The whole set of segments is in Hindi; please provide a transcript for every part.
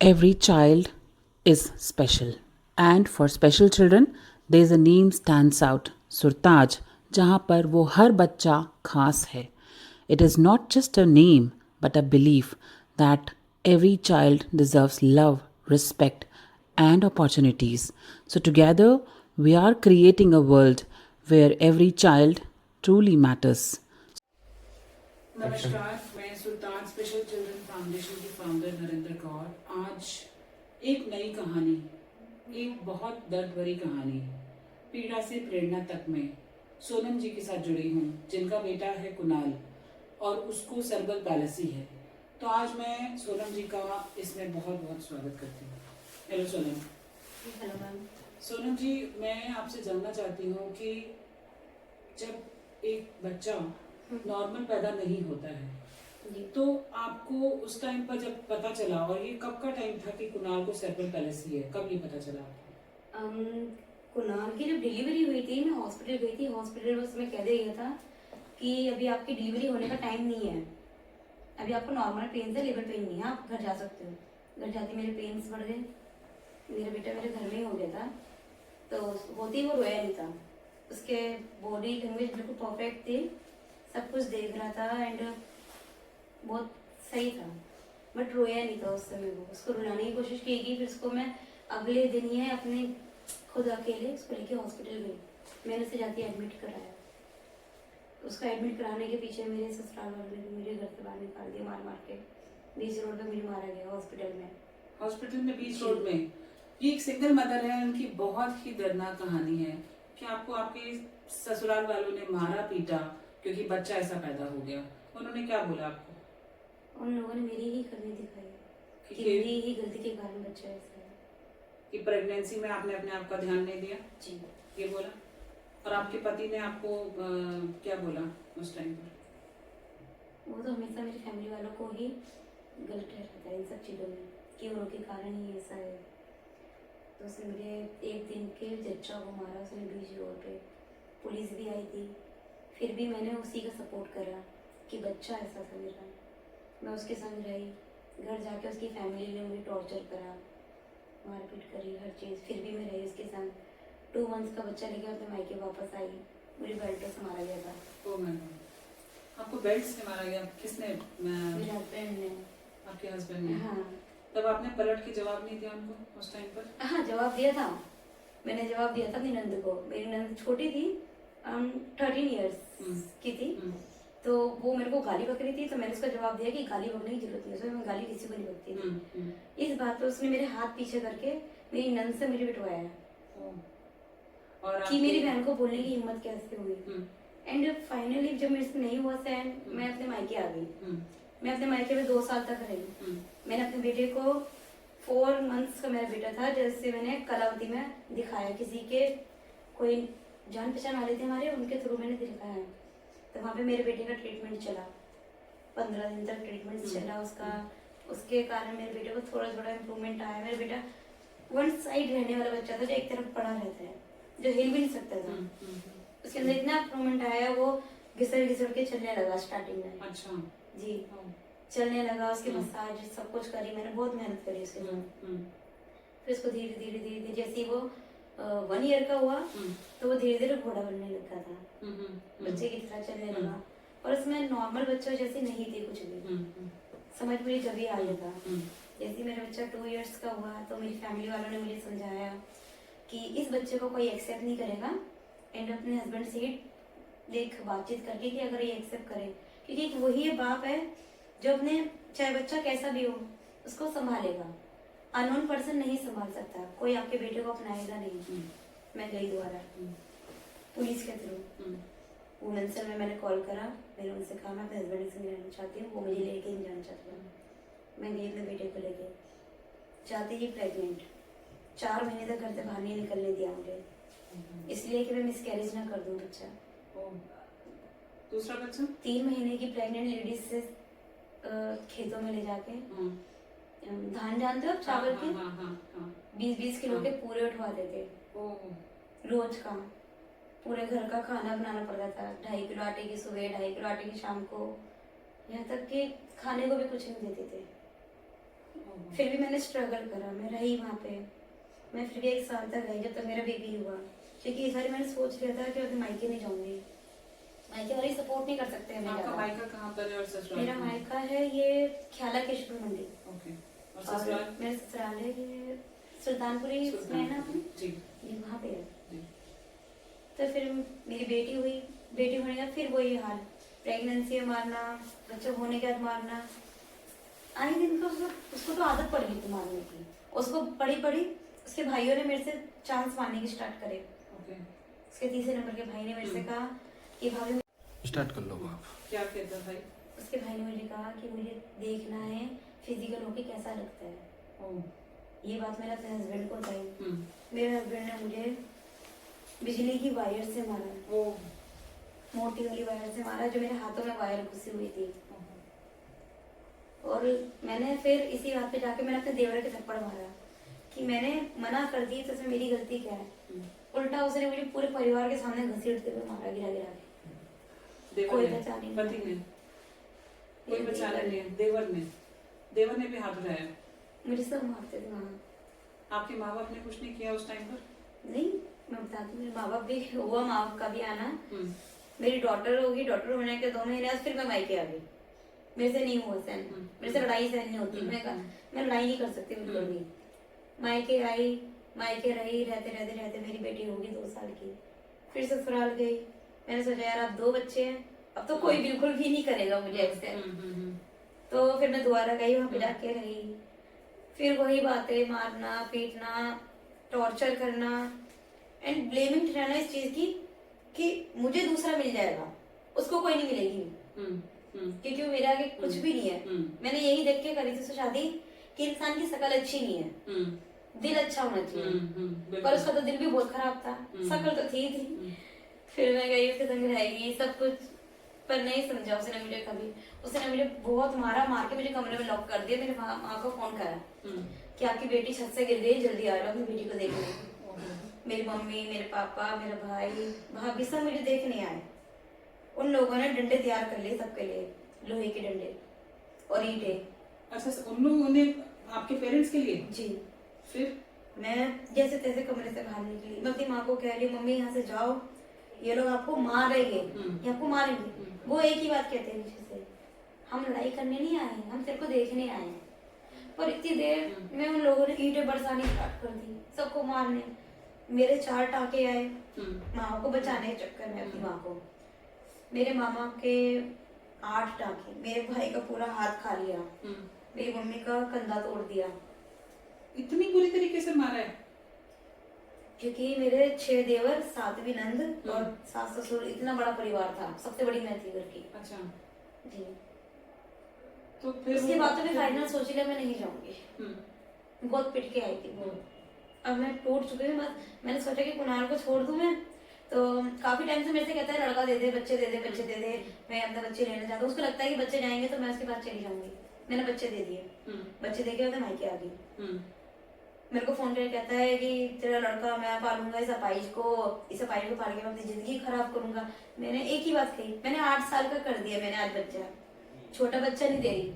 Every child is special, and for special children, there is a name stands out, Surtaj, जहाँ पर वो हर बच्चा खास है. It is not just a name, but a belief that every child deserves love, respect, and opportunities. So together, we are creating a world where every child truly matters. नमस्कार, मैं सुल्तान स्पेशल चिल्ड्रन फाउंडेशन की फाउंडर नरेंद्र कौर। आज एक नई कहानी, एक बहुत दर्द भरी कहानी, पीड़ा से प्रेरणा तक में सोनम जी के साथ जुड़ी हूँ, जिनका बेटा है कुणाल और उसको सर्बल पैलेसी है। तो आज मैं सोनम जी का इसमें बहुत बहुत स्वागत करती हूँ। Hello Sonam. Hello ma'am. Sonam ji, मैं आपसे जानना चाहती हूँ कि जब एक बच्चा नॉर्मल पैदा नहीं होता है तो आपको उस टाइम पर जब पता चला, और ये कब का टाइम था कि कुणाल को सेरेब्रल पैलेसी है, कब ये पता चला आपको? कुणाल की जब डिलीवरी हुई थी, मैं हॉस्पिटल गई थी। हॉस्पिटल में उसमें कह दिया गया था कि अभी आपकी डिलीवरी होने का टाइम नहीं है, अभी आपको नॉर्मल पेन है, लेबर पेन नहीं है, आप घर जा सकते हो। घर जाती मेरे पेन्स बढ़ गए, मेरा बेटा मेरे घर में ही हो गया था। तो होती वो रोया नहीं था, उसके बॉडी लैंग्वेज बिल्कुल परफेक्ट थी, सब कुछ देख रहा था एंड बहुत सही था, बट रोया नहीं था उस समय। वो उसको रुलाने की कोशिश की गई, फिर उसको मैं अगले दिन ही अपने खुद अकेले उसको लेके हॉस्पिटल गई। मैंने उसे जाती एडमिट कराया। उसका एडमिट कराने के पीछे मेरे ससुराल वालों ने मेरे घर से बाहर निकाल दिया, मार मार के। बीच रोड पे मुझे मारा गया हॉस्पिटल में। हॉस्पिटल में बीच रोड में? ये एक सिंगल मदर है, उनकी बहुत ही दर्दनाक कहानी है कि आपको आपके ससुराल वालों ने मारा पीटा क्योंकि बच्चा ऐसा पैदा हो गया। उन्होंने क्या बोला आपको? उन लोगों ने मेरी ही कमी दिखाई कि मेरी ही गलती के कारण बच्चा ऐसा है, कि प्रेगनेंसी में आपने अपने आप का ध्यान नहीं दिया। जी, ये बोला। और आपके पति ने आपको क्या बोला उस टाइम पर? वो तो हमेशा मेरी फैमिली वालों को ही गलत ठहराता है इन सब चीज़ों में कि उनके कारण ही ऐसा है। तो उसने मेरे एक दिन के जच्चा को मारा, उसने बीच रोड पे। पुलिस भी आई थी, फिर भी मैंने उसी का सपोर्ट करा कि बच्चा ऐसा था मेरा। मैं उसके संग रही, घर जाके उसकी फैमिली ने मुझे टॉर्चर करा, मारपीट करी, हर चीज़, फिर भी मैं रही उसके संग। 2 मंथ्स का बच्चा लेके अपने मायके वापस आई, मुझे बेल्टों से मारा गया था। ओ माय गॉड, आपको बेल्ट से मारा गया? किसने? मेरे हस्बैंड ने। आपके हस्बैंड ने? हाँ। तब आपने पलट के जवाब नहीं दिया उनको उस टाइम पर? हाँ, जवाब दिया था मैंने, जवाब दिया था अपनी नंद को। मेरी नंद छोटी थी, 13 ईयर्स की थी। तो वो मेरे को गाली बक रही थी, तो मैंने उसका जवाब दिया कि गाली बकने की जरूरत नहीं है, मैं गाली किसी को नहीं बकती थी। इस बात पे उसने मेरे हाथ पीछे करके मेरी नंद से मुझे बिठवाया और कि मेरी बहन को बोलने की हिम्मत कैसे हुई। एंड फाइनली जब मेरे से नहीं हुआ सहन, मैं अपने मायके आ गई। मैं अपने मायके में 2 साल तक रही। मैंने अपने बेटे को 4 मंथ्स का मेरा बेटा था, जैसे मैंने कलावती में दिखाया, किसी के कोई जान पहचान वाले थे हमारे, उनके थ्रू मैंने दिखाया। तो वहाँ पे मेरे बेटे का ट्रीटमेंट चला, 15 दिन तक ट्रीटमेंट चला उसका। उसके कारण मेरे बेटे को थोड़ा थोड़ा इम्प्रूवमेंट आया। मेरा बेटा वन साइड रहने वाला बच्चा था, जो एक तरफ पड़ा रहता है, जो हिल भी नहीं सकता था। उसके अंदर इतना इम्प्रूवमेंट आया, वो घिसड़ घिसड़ के चलने लगा स्टार्टिंग में। अच्छा जी, चलने लगा। उसके मसाज सब कुछ करी मैंने, बहुत मेहनत करी उसके साथ। फिर उसको धीरे धीरे धीरे धीरे जैसे ही वो 1 ईयर का हुआ, तो वो धीरे धीरे घोड़ा बनने लगा था, बच्चे की तरह चलने लगा। और उसमें नॉर्मल बच्चों जैसे नहीं थी कुछ भी, समझ में जब ही आ गया था। जैसे मेरा बच्चा 2 ईयर्स का हुआ, तो मेरी फैमिली वालों ने मुझे समझाया कि इस बच्चे को कोई एक्सेप्ट नहीं करेगा, एंड अपने हस्बैंड से ही देख बातचीत करके कि अगर ये एक्सेप्ट करे, क्योंकि वही बाप है जो अपने, चाहे बच्चा कैसा भी हो, उसको संभालेगा। अननोन पर्सन नहीं संभाल सकता, कोई आपके बेटे को अपनाएगा नहीं। मैं गई दोबारा पुलिस के थ्रू, वुमेन सेल में मैंने कॉल करा। मैंने उनसे कहा मैं अपने हस्बैंड से मिलना चाहती हूँ, वो मुझे लेके नहीं जाना चाहती हूँ। मैं गई अपने बेटे को लेके, जाते ही प्रेग्नेंट। 4 महीने तक घर से बाहर नहीं निकलने दिया मुझे, इसलिए कि मैं मिसकैरेज ना कर दूँ बच्चा। दूसरा बच्चा 3 महीने की प्रेग्नेंट लेडीज से खेतों में ले जाके, धान जानते हो आप, चावल के 20-20 किलो के पूरे उठवाते थे रोज का। पूरे घर का खाना बनाना पड़ता था, 2.5 किलो आटे की सुबह, 2.5 किलो आटे की शाम को, यहाँ तक कि खाने को भी कुछ नहीं देते थे। फिर भी मैंने स्ट्रगल करा, मैं रही वहाँ पे। मैं फिर भी 1 साल तक रही जब तक मेरा बेबी हुआ, क्योंकि इस बार मैंने सोच लिया था कि मैं मायके नहीं जाऊंगी। मायके वाले सपोर्ट नहीं कर सकते हमें आपका ज़्यादा। मायका कहाँ पर है और ससुराल? मेरा मायका है ये ख्याला केशपुर मंडी, ओके। और और ससुराल? मेरा ससुराल है ये सुल्तानपुरी में है ना अपने, जी ये वहाँ पे है। जी। तो फिर मेरी बेटी हुई, बेटी होने के बाद फिर वही हाल, प्रेगनेंसी में मारना, बच्चा होने के बाद मारना, आए दिन का उसको तो आदत पड़ गई थी मारने की। उसको पड़ी पड़ी उसके भाइयों ने मेरे से चांस मारने की स्टार्ट करे। ओके। उसके तीसरे नंबर के भाई ने मेरे से कहा कि भाभी, स्टार्ट कर लो आप। क्या कहता भाई? उसके भाई ने मुझे कहा कि मुझे देखना है फिजिकल होके कैसा लगता है। ओह। ये बात मैंने अपने हस्बैंड को बताई। हम्म। मेरे हस्बैंड ने मुझे बिजली की वायर से मारा, ओह। मोटी वाली वायर से मारा, जो मेरे हाथों में वायर घुसी हुई थी। और मैंने फिर इसी बात पे जाके मैंने अपने देवर के थप्पड़ मारा कि मैंने मना कर दी तो इसमें मेरी गलती क्या है। उल्टा उसने मुझे पूरे परिवार के सामने घसीटते हुए मारा, गिरा गिरा के। देवर कोई ने? बचा नहीं। पति ने? कोई ये बचाने देवर नहीं है? देवर ने? देवर ने भी हाथ उठाया? मुझे सब मारते थे वहाँ। आपके माँ बाप ने कुछ नहीं किया उस टाइम पर? नहीं, मैं बताती हूँ, मेरे माँ बाप भी हुआ, माँ बाप का भी आना। हम्म। मेरी डॉटर होगी, डॉटर होने के 2 महीने बाद फिर मैं मायके आ गई। मेरे से नहीं हुआ सहन, मेरे से लड़ाई सहन नहीं होती। मैं कहा मैं लड़ाई नहीं कर सकती बिल्कुल भी। मायके आई, मायके रही, रहते रहते रहते मेरी बेटी होगी 2 साल की, फिर ससुराल गई। मैंने सोचा यार अब 2 बच्चे हैं, अब तो कोई बिल्कुल भी नहीं करेगा मुझे एक्सेप्ट। तो फिर मैं दोबारा गई, वहाँ पे जाके रही। फिर वही बातें, मारना पीटना, टॉर्चर करना एंड ब्लेमिंग रहना इस चीज की कि मुझे दूसरा मिल जाएगा, उसको कोई नहीं मिलेगी, क्योंकि वो मेरे आगे कुछ भी नहीं है। मैंने यही देख के करी थी शादी कि इंसान की शकल अच्छी नहीं है, दिल अच्छा होना चाहिए। पर उसका तो दिल भी बहुत खराब था, शकल तो थी। फिर मैं गई, उसके संग रहेगी सब कुछ, पर नहीं समझा उसने मुझे कभी। उसने मुझे बहुत मारा, मार के मुझे कमरे में लॉक कर दिया। मेरे माँ को फोन करा कि आपकी बेटी छत से गिर गई, जल्दी आ जाओ अपनी बेटी को देखने। मेरी मम्मी, मेरे पापा, मेरा भाई, भाभी सब मुझे देखने आए। उन लोगों ने डंडे तैयार कर लिए सबके लिए, लोहे के डंडे और ईंटें। अच्छा, उन लोगों ने आपके पेरेंट्स के लिए? जी। फिर मैं जैसे तैसे कमरे से बाहर निकली, मैं अपनी माँ को कह रही, मम्मी यहाँ से जाओ, ये लोग आपको मारेंगे, ये आपको मारेंगे। वो एक ही बात कहते हैं पीछे से, हम लड़ाई करने नहीं आए हैं, हम तेरे को देखने आए हैं। पर इतनी देर में उन लोगों ने ईंटें बरसानी स्टार्ट कर दी, सबको मारने। मेरे 4 टाके आए माँ को बचाने के चक्कर में, अपनी माँ को। मेरे मामा के 8 टाके, मेरे भाई का पूरा हाथ खा लिया, मेरी मम्मी का कंधा तोड़ दिया। इतनी बुरी तरीके से मारा है? क्योंकि मेरे 6 देवर, 7वीं नंद और सास ससुर, इतना बड़ा परिवार था, सबसे बड़ी मैं थी घर की। अच्छा जी। तो फिर उसके बाद तो मैं फाइनल सोच लिया मैं नहीं जाऊंगी। बहुत पिट के आई थी बहुत। अब मैं टूट चुकी हूँ। मैंने सोचा कि कुणाल को छोड़ दूं मैं, तो काफी टाइम से मेरे से कहता है लड़का दे दे, बच्चे दे दे, बच्चे दे दे, मैं अपने बच्चे लेना चाहता हूँ। उसको लगता है कि बच्चे जाएंगे तो मैं उसके पास चली जाऊंगी। मैंने बच्चे दे दिए, बच्चे दे के मायके आ गई। मेरे को फोन करके कहता है कि तेरा लड़का मैं पालूंगा, इस अपाइज को पाल के मैं अपनी जिंदगी खराब करूंगा। मैंने एक ही बात कही, मैंने 8 साल का कर दिया मैंने आज बच्चा, छोटा बच्चा नहीं दे रही,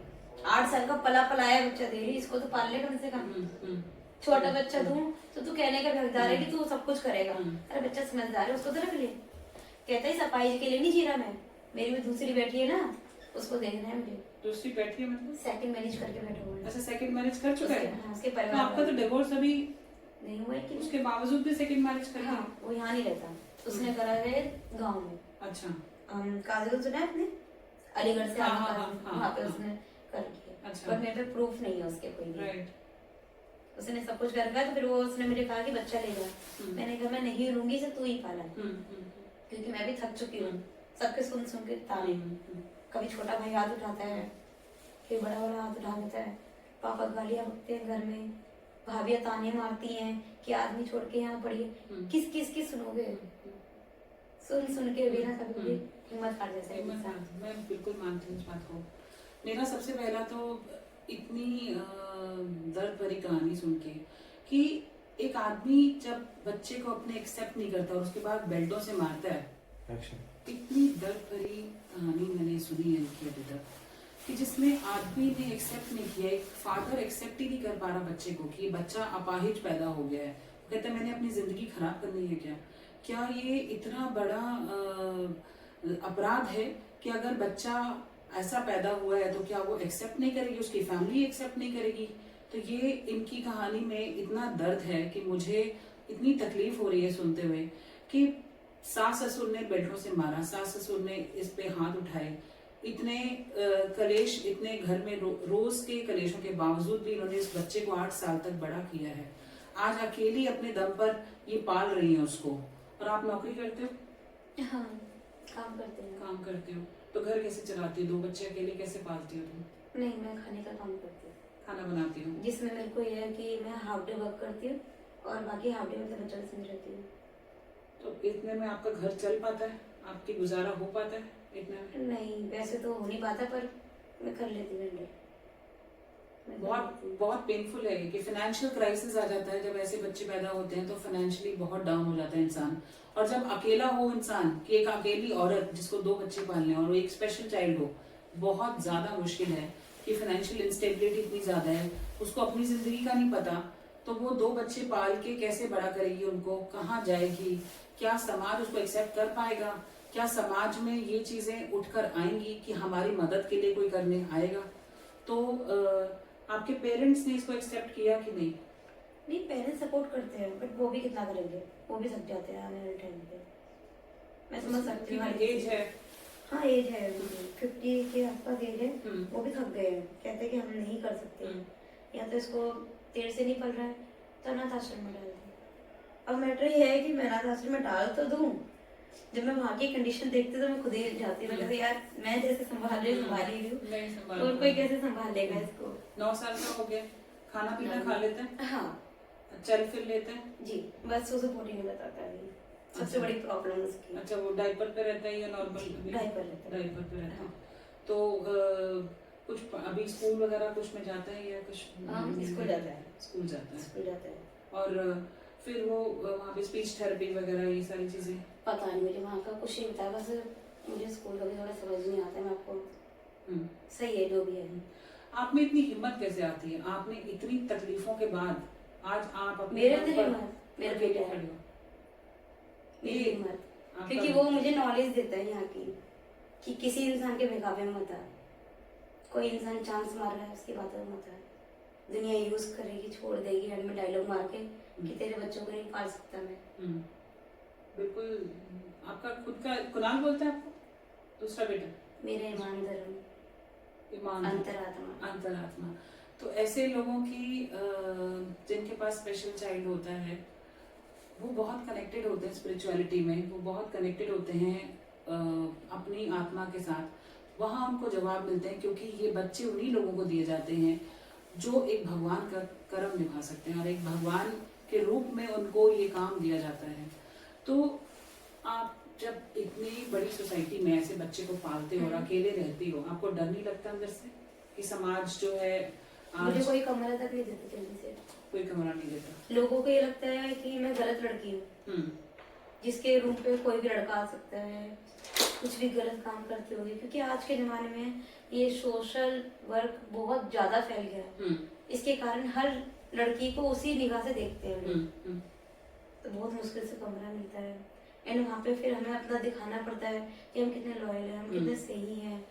8 साल का पला पलाया बच्चा दे रही, इसको तो पाल ले कम से कम। छोटा बच्चा दूं तो तू कहने का हकदार है कि तू सब कुछ करेगा। अरे बच्चा समझदार है, उसको तो रख ले। कहता है इस अपाइज के लिए नहीं जी रहा मैं, मेरी भी दूसरी बेटी है ना, उसको देखना है मुझे। दूसरी बैठी है मतलब? सेकंड मैरिज करके बैठा हुआ है। अच्छा, सेकंड मैरिज कर चुका है? हाँ, उसके तो परिवार आपका तो डिवोर्स अभी नहीं हुआ है कि उसके बावजूद भी सेकंड मैरिज कर लिया? हाँ, वो यहाँ नहीं रहता, उसने करा है गांव में। अच्छा। काजल सुना है आपने, अलीगढ़ से हाँ, आगे हाँ, काजल, हाँ, वहाँ पे हाँ। उसने कर किया। अच्छा। पर मेरे पे प्रूफ नहीं है उसके कोई भी। राइट। उसने सब कुछ कर रखा है, तो फिर वो उसने मुझे कहा कि बच्चा ले जा। मैंने कहा मैं नहीं लूंगी, इसे तू ही पाला, क्योंकि मैं भी थक चुकी हूँ सबके सुन सुन के ताने। कभी छोटा भाई हाथ उठाता है, फिर बड़ा वाला हाथ उठा देता है, पापा गालियां बकते हैं घर में, भाभियां ताने मारती हैं कि आदमी छोड़ के यहाँ पड़ी है। किस किस की सुनोगे? सुन सुन के भी ना कभी भी हिम्मत हार जाता है इंसान। मैं बिल्कुल मानती हूँ इस बात को। मेरा सबसे पहला तो इतनी दर्द भरी कहानी सुन के कि एक आदमी जब बच्चे को अपने एक्सेप्ट नहीं करता और उसके बाद बेल्टों से मारता है, इतनी दर्द भरी कहानी मैंने सुनी है इनकी अभी तक। कि जिसमें आदमी ने एक्सेप्ट नहीं किया, एक फादर एक्सेप्ट ही नहीं कर पा रहा बच्चे को कि ये बच्चा अपाहिज पैदा हो गया है। कहते हैं मैंने अपनी जिंदगी खराब करनी है क्या? क्या ये इतना बड़ा अपराध है कि अगर बच्चा ऐसा पैदा हुआ है तो क्या वो एक्सेप्ट नहीं करेगी, उसकी फैमिली एक्सेप्ट नहीं करेगी? तो ये इनकी कहानी में इतना दर्द है कि मुझे इतनी तकलीफ हो रही है सुनते हुए कि सास ससुर ने बेटों से मारा, सास ससुर ने इस पे हाथ उठाए, इतने कलेश, इतने घर में रोज के कलेशों के बावजूद भी इन्होंने इस बच्चे को 8 साल तक बड़ा किया है। आज अकेली अपने दम पर ये पाल रही है उसको। और आप नौकरी करते हो? हाँ, काम करते हैं। काम करते हो तो घर कैसे चलाती हो? 2 बच्चे अकेले कैसे पालती हो तुम? नहीं, मैं खाने का काम करती हूँ। खाना बनाती हो? जिसमें मेरे को यह है कि मैं हाफ डे वर्क करती हूँ और बाकी हाफ डे मतलब बच्चों से रहती हूँ। तो इतने में आपका घर चल पाता है? आपकी गुजारा हो पाता है इतने में? नहीं, वैसे तो हो नहीं पाता, पर मैं कर लेती हूँ handle। मैं कर बहुत लेती हूँ। बहुत पेनफुल है कि फाइनेंशियल क्राइसिस आ जाता है जब ऐसे बच्चे पैदा होते हैं, तो फाइनेंशियली बहुत डाउन हो जाता है इंसान। और जब अकेला हो इंसान, कि एक अकेली औरत जिसको 2 बच्चे पालने और एक स्पेशल चाइल्ड हो, बहुत ज्यादा मुश्किल है कि फाइनेंशियल इंस्टेबिलिटी इतनी ज्यादा है, उसको अपनी जिंदगी का नहीं पता, तो वो 2 बच्चे पाल के कैसे बड़ा करेगी उनको, कहाँ जाएगी, क्या समाज उसको एक्सेप्ट कर पाएगा, क्या समाज में ये चीजें उठकर आएंगी कि हमारी मदद के लिए कोई करने आएगा? तो आपके पेरेंट्स ने इसको एक्सेप्ट किया कि नहीं? नहीं, पेरेंट्स सपोर्ट करते हैं, बट वो भी कितना करेंगे, वो भी थक जाते हैं आने वाले टाइम पे। मैं समझ सकती हूँ। एज है? हाँ, एज है, 50 के आसपास एज है। वो भी थक गए हैं, कहते हैं कि हम नहीं कर सकते, या तो इसको देर से नहीं पल रहा है तो अनाथ आश्रम में डाल दो। अब मैटर ये है कि मैं अनाथ आश्रम में डाल तो दूँ, जब मैं वहाँ की कंडीशन देखती तो मैं खुद ही जाती, मैं कहती यार मैं जैसे संभाल रही हूँ और कोई कैसे संभाल लेगा इसको। 9 साल का हो गया, खाना पीना खा लेते हैं? हाँ चल फिर लेते हैं? जी, बस उसे पोटी नहीं बताता है, सबसे बड़ी प्रॉब्लम उसकी। अच्छा, वो डायपर पे रहता है या नॉर्मल? डायपर रहता है। डायपर पे रहता है। तो कुछ अभी स्कूल वगैरह कुछ में जाता है या कुछ? हाँ, स्कूल जाता है। स्कूल जाता है। स्कूल जाता है। और फिर वो वहाँ पे स्पीच थेरेपी वगैरह ये सारी चीजें? पता नहीं मुझे वहाँ का कुछ नहीं पता, बस मुझे स्कूल का भी थोड़ा समझ नहीं आता है। मैं आपको सही है जो भी है। आप में इतनी हिम्मत कैसे आती है? आपने इतनी तकलीफों के बाद आज आप अपने मेरे दम अंदर पर हिम्मत, मेरे अकेले बेटे खड़े हो। मेरी ये हिम्मत, आपका क्योंकि वो मुझे नॉलेज देता है यहाँ की कि किसी इंसान के बेकाबे में मत आ। कोई इंसान चांस मार रहा है उसकी बातों में मत आ। दुनिया यूज करेगी, छोड़ देगी एंड में डायलॉग मार के कि तेरे बच्चों को नहीं पाल सकता मैं। बिल्कुल। आपका खुद का कुणाल बोलते हैं आपको? दूसरा बेटा? मेरे ईमान धर्म, ईमान, अंतरात्मा। अंतरात्मा। तो ऐसे लोगों की जिनके पास स्पेशल चाइल्ड होता है, वो बहुत कनेक्टेड होते हैं स्पिरिचुअलिटी में, वो बहुत कनेक्टेड होते हैं अपनी आत्मा के साथ। वहाँ उनको जवाब मिलते हैं, क्योंकि ये बच्चे उन्हीं लोगों को दिए जाते हैं जो एक भगवान का कर्म निभा सकते हैं और एक भगवान के रूप में उनको ये काम दिया जाता है। तो आप जब इतनी बड़ी सोसाइटी में ऐसे बच्चे को पालते हो और अकेले रहती हो, आपको डर नहीं लगता अंदर से कि समाज जो है मुझे कोई कमरा तक नहीं देता जल्दी से, कोई कमरा नहीं देता? लोगों को ये लगता है कि मैं गलत लड़की हूँ, जिसके रूम पे कोई भी लड़का आ सकता है, कुछ भी गलत काम करती होगी, क्योंकि आज के जमाने में ये सोशल वर्क बहुत ज्यादा फैल गया है। इसके कारण हर लड़की को उसी निगाह से देखते हैं लोग। तो बहुत मुश्किल से कमरा मिलता है एंड वहाँ पे फिर हमें अपना दिखाना पड़ता है कि हम कितने लॉयल हैं, हम कितने सही हैं।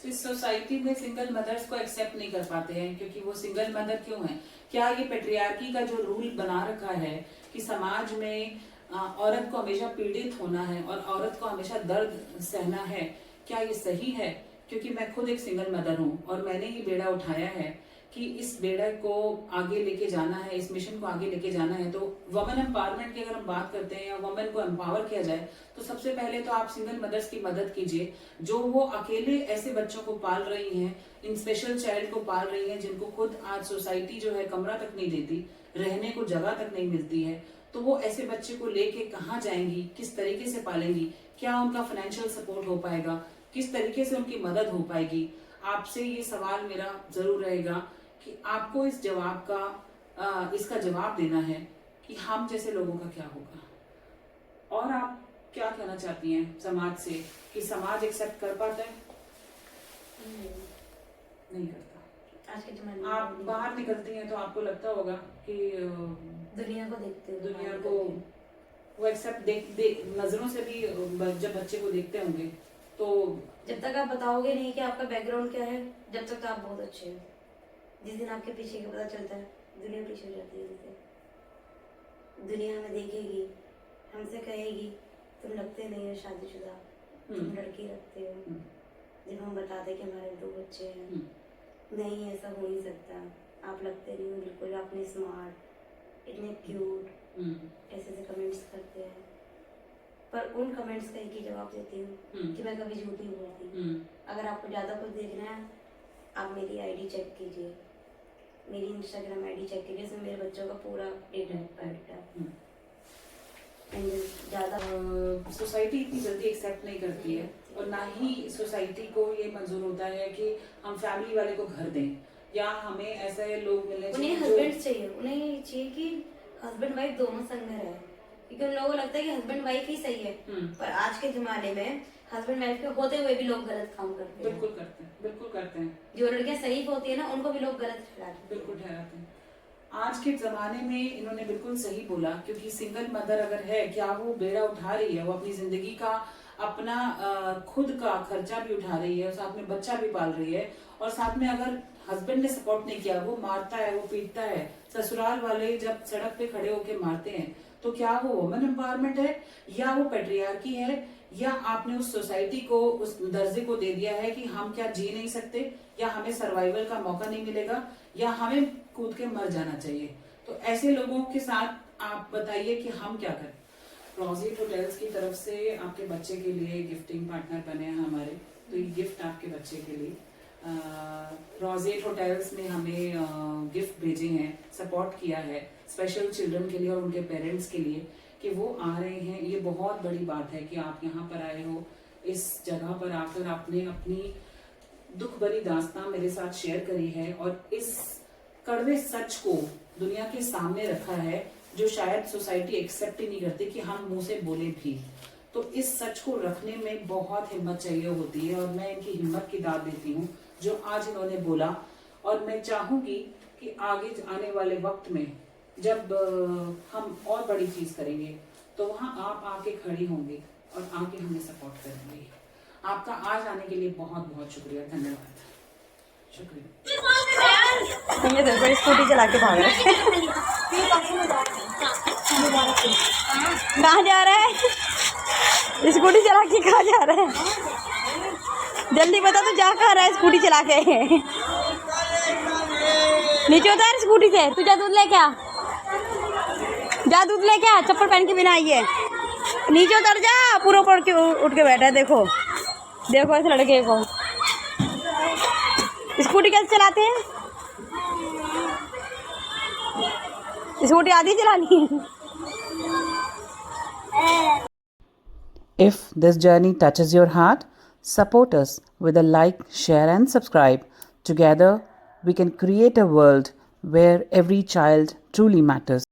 इस सोसाइटी में सिंगल मदर्स को एक्सेप्ट नहीं कर पाते हैं, क्योंकि वो सिंगल मदर क्यों है? क्या ये पेट्रियार्की का जो रूल बना रखा है कि समाज में औरत को हमेशा पीड़ित होना है और औरत को हमेशा दर्द सहना है, क्या ये सही है? क्योंकि मैं खुद एक सिंगल मदर हूँ और मैंने ये बेड़ा उठाया है कि इस बेड़ा को आगे लेके जाना है, इस मिशन को आगे लेके जाना है। तो वुमेन एम्पावरमेंट की अगर हम बात करते हैं या वुमेन को एम्पावर किया जाए, तो सबसे पहले तो आप सिंगल मदर्स की मदद कीजिए जो वो अकेले ऐसे बच्चों को पाल रही हैं, इन स्पेशल चाइल्ड को पाल रही हैं, जिनको खुद आज सोसाइटी जो है कमरा तक नहीं देती, रहने को जगह तक नहीं मिलती है। तो वो ऐसे बच्चे को लेके कहाँ जाएंगी, किस तरीके से पालेंगी, क्या उनका फाइनेंशियल सपोर्ट हो पाएगा, किस तरीके से उनकी मदद हो पाएगी? आपसे ये सवाल मेरा जरूर रहेगा कि आपको इस जवाब का इसका जवाब देना है कि हम जैसे लोगों का क्या होगा। और आप क्या कहना चाहती हैं समाज से कि समाज एक्सेप्ट कर पाता है? नहीं करता। आज के जमाने में आप बाहर निकलती हैं तो आपको लगता होगा कि दुनिया को देखते हो, दुनिया को वो एक्सेप्ट नजरों से भी जब बच्चे को देखते होंगे तो जब तक आप बताओगे नहीं कि आपका बैकग्राउंड क्या है, जब तक तो आप बहुत अच्छे हो। जिस दिन आपके पीछे का पता चलता है, दुनिया पीछे हो जाती है। उनसे दुनिया हमें देखेगी, हमसे कहेगी तुम लगते नहीं हो शादीशुदा, तुम लड़की रखते हो। जब हम बताते कि हमारे 2 बच्चे हैं, नहीं ऐसा हो ही सकता, आप लगते नहीं हो बिल्कुल, आप इतने स्मार्ट, इतने क्यूट, ऐसे कमेंट्स करते हैं। पर उन कमेंट्स का एक ही जवाब देती हूँ कि मैं कभी झूठ नहीं बोलती। अगर आपको ज़्यादा कुछ देखना है, आप मेरी आईडी चेक कीजिए, मेरी इंस्टाग्राम आईडी चेक कीजिए, इसमें मेरे बच्चों का पूरा डेटा है। ज़्यादा सोसाइटी इतनी जल्दी एक्सेप्ट नहीं करती है, और ना ही सोसाइटी को ये मंजूर होता है कि हम फैमिली वाले को घर दें, या हमें ऐसे लोग मिलने उन्हें हस्बैंड चाहिए। उन्हें ये चाहिए कि हस्बैंड वाइफ दोनों संग में रहे, क्योंकि उन लोगों को लगता है कि हस्बैंड वाइफ ही सही है। पर आज के जमाने में हस्बैंड वाइफ के होते हुए भी लोग गलत काम करते हैं। बिल्कुल करते हैं। जो लड़कियां सही होती है ना, उनको भी लोग गलत ठहराते हैं। बिल्कुल ठहराते हैं। आज के जमाने में इन्होंने बिल्कुल सही बोला, क्योंकि सिंगल मदर अगर है, क्या वो बेड़ा उठा रही है, वो अपनी जिंदगी का अपना खुद का खर्चा भी उठा रही है, और साथ में बच्चा भी पाल रही है, और साथ में अगर हस्बैंड ने सपोर्ट नहीं किया, वो मारता है, वो पीटता है, ससुराल वाले जब सड़क पे खड़े होके मारते हैं, तो क्या वो वुमेन एम्पावरमेंट है, या वो पेट्रियार्की है, या आपने उस सोसाइटी को उस दर्जे को दे दिया है कि हम क्या जी नहीं सकते, या हमें सर्वाइवल का मौका नहीं मिलेगा, या हमें कूद के मर जाना चाहिए। तो ऐसे लोगों के साथ आप बताइए कि हम क्या करें। रोजेट होटल्स की तरफ से आपके बच्चे के लिए गिफ्टिंग पार्टनर बने हैं हमारे, तो ये गिफ्ट आपके बच्चे के लिए। रोजेट होटल्स ने हमें गिफ्ट भेजे हैं, सपोर्ट किया है स्पेशल चिल्ड्रन के लिए और उनके पेरेंट्स के लिए, कि वो आ रहे हैं। ये बहुत बड़ी बात है कि आप यहाँ पर आए हो, इस जगह पर आकर आपने अपनी दुख भरी दास्तां मेरे साथ शेयर करी है, और इस कड़वे सच को दुनिया के सामने रखा है, जो शायद सोसाइटी एक्सेप्ट ही नहीं करती कि हम मुंह से बोले भी। तो इस सच को रखने में बहुत हिम्मत चाहिए होती है, और मैं इनकी हिम्मत की दाद देती हूँ जो आज इन्होंने बोला। और मैं चाहूंगी कि आगे आने वाले वक्त में जब हम और बड़ी चीज करेंगे, तो वहां आप आके खड़ी होंगी और आके हमें सपोर्ट करेंगे। आपका आज आने के लिए बहुत बहुत शुक्रिया, धन्यवाद, शुक्रिया। ये देखो स्कूटी चला के भाग रहा है। कहाँ जा रहा है? स्कूटी चला के कहाँ जा रहा है? जल्दी बता, तू जा कहाँ रहा है स्कूटी चला के? नीचे उतार स्कूटी से, तू जा दूध लेके आ, जा दूध लेके आ, चप्पल पहन के बिना आई है। नीचे उतर जा, पूरा ऊपर उठ के बैठा है। देखो देखो इस लड़के को, स्कूटी कैसे चलाते हैं? स्कूटी आधी चलानी है। If this journey touches your heart, support us with a like, share, and subscribe. Together, we can create a world where every child truly matters.